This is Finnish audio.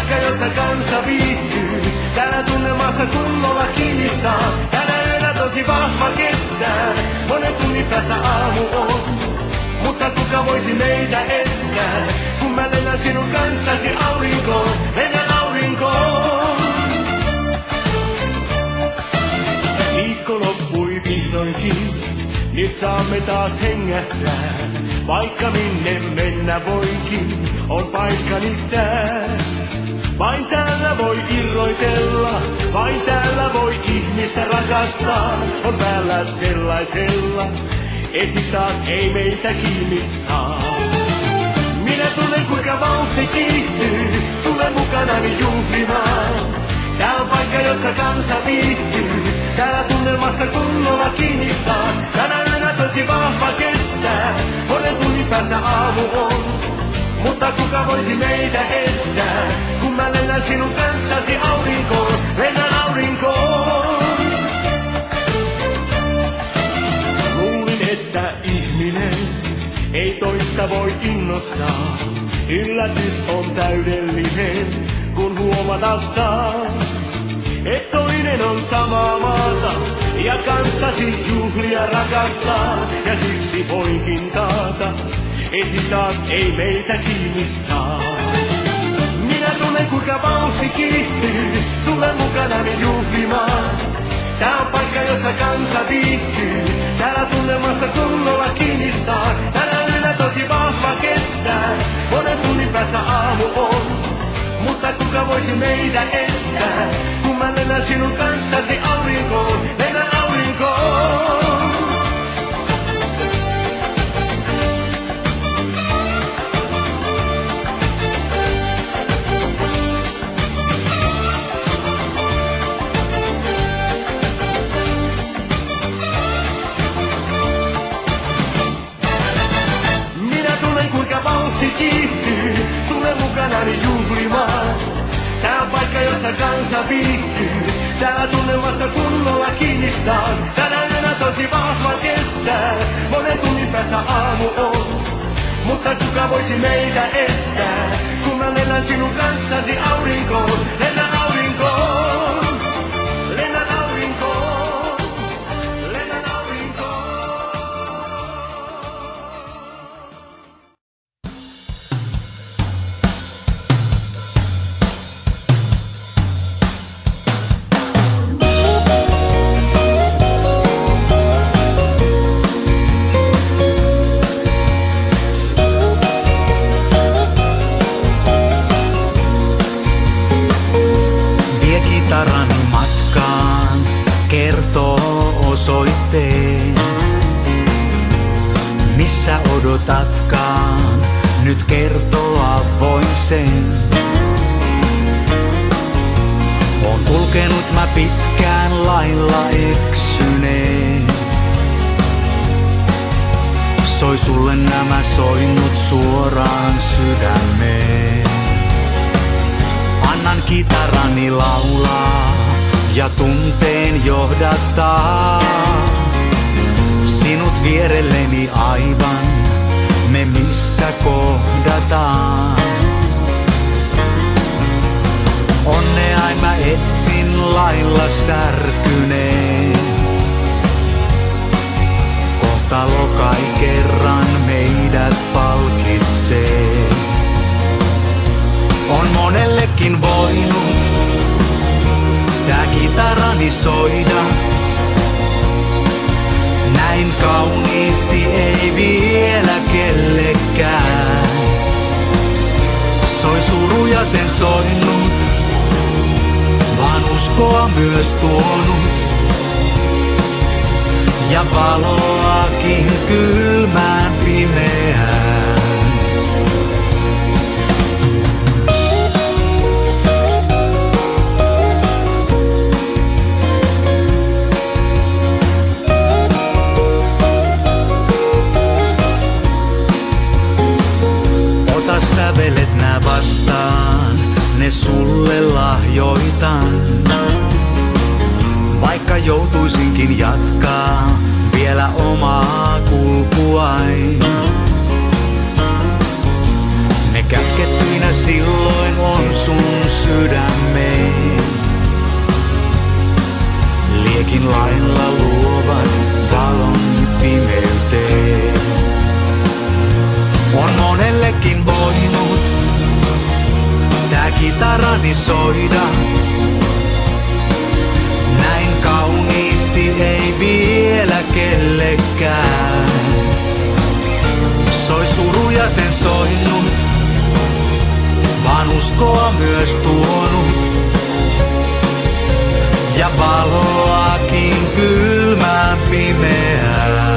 paikka, jossa kansa viihtyy. Täällä tunnelmassa kunnolla kiinni saa. Täällä yöllä tosi vahva kestää. Monen tunnin päässä aamu on. Mutta kuka voisi meitä estää? Kun mä lennän sinun kanssasi aurinkoon. Lennän aurinkoon. Viikko loppui vihdoinkin. Nyt saamme taas hengähtää. Vaikka minne mennä voikin, on paikkani tää. Vain täällä voi irroitella, vain täällä voi ihmistä rakastaa. On päällä sellaisella, et hitaat ei meitä kiinni saa. Minä tunnen kuinka vauhti kiihtyy, tule mukanani juhlimaan. Tää on paikka, jossa kansa viihtyy. Täällä tunnelmasta kunnolla kiinni saa. Tänä yönä tosi vahva kestää. Monen tunnin päässä aamu on. Mutta kuka voisi meitä estää? Kun mä lennän sinun kanssasi aurinkoon. Lennän aurinkoon. Luulin, että ihminen ei toista voi innostaa. Yllätys on täydellinen, kun huomata saa. Et toinen on samaa maata ja kanssasi juhlia rakastaa. Ja siksi voinkin taata, et hitaat ei meitä kiinni saa. Minä tunnen kuinka vauhti kiihtyy, tule mukanani juhlimaan. Tää on paikka, jossa kansa viihtyy. Täällä tunnelmassa kunnolla kiinni saa. Tänä yönä tosi vahva kestää. Monen tunnin päässä aamu on. Mutta kuka voisi meitä estää? Kun mä lennän sinun kanssasi aurinkoon. Lennän aurinkoon. Minä tunnen kuinka vauhti kiihtyy. Tule mukanani juhlimaan. Tää on paikka, jossa kansa viihtyy. Täällä tunnelmasta kunnolla kiinni saa. Tänä yönä tosi vahva kestää. Monen tunnin päässä aamu on. Mutta kuka voisi meitä estää? Kun mä lennän sinun kanssasi aurinkoon. Lennän aurinkoon. Lennän aurinkoon. Lennän aurinkoon. Kitarani matkaan kertoo osoitteen. Missä odotatkaan, nyt kertoa voin sen. Oon kulkenut mä pitkään lailla eksyneen. Soi sulle nämä soinnut suoraan sydämeen. Annan kitarani laulaa ja tunteen johdattaa. Sinut vierelleni aivan, me missä kohdataan. Onnea mä etsin lailla särkyneen. Kohtalo kai kerran meidät palkitsee. On monellekin voinut tää kitarani soida. Näin kauniisti ei vielä kellekään. Soi suruja sen soinut, vaan uskoa myös tuonut. Ja valoakin kylmään pimeään. Sävelet nää vastaan, ne sulle lahjoitan. Vaikka joutuisinkin jatkaa vielä omaa kulkuain. Ne kätkettyinä silloin on sun sydämeni soida. Näin kauniisti ei vielä kellekään. Soi suruja sen soinut, vaan uskoa myös tuonut. Ja valoakin kylmään pimeään.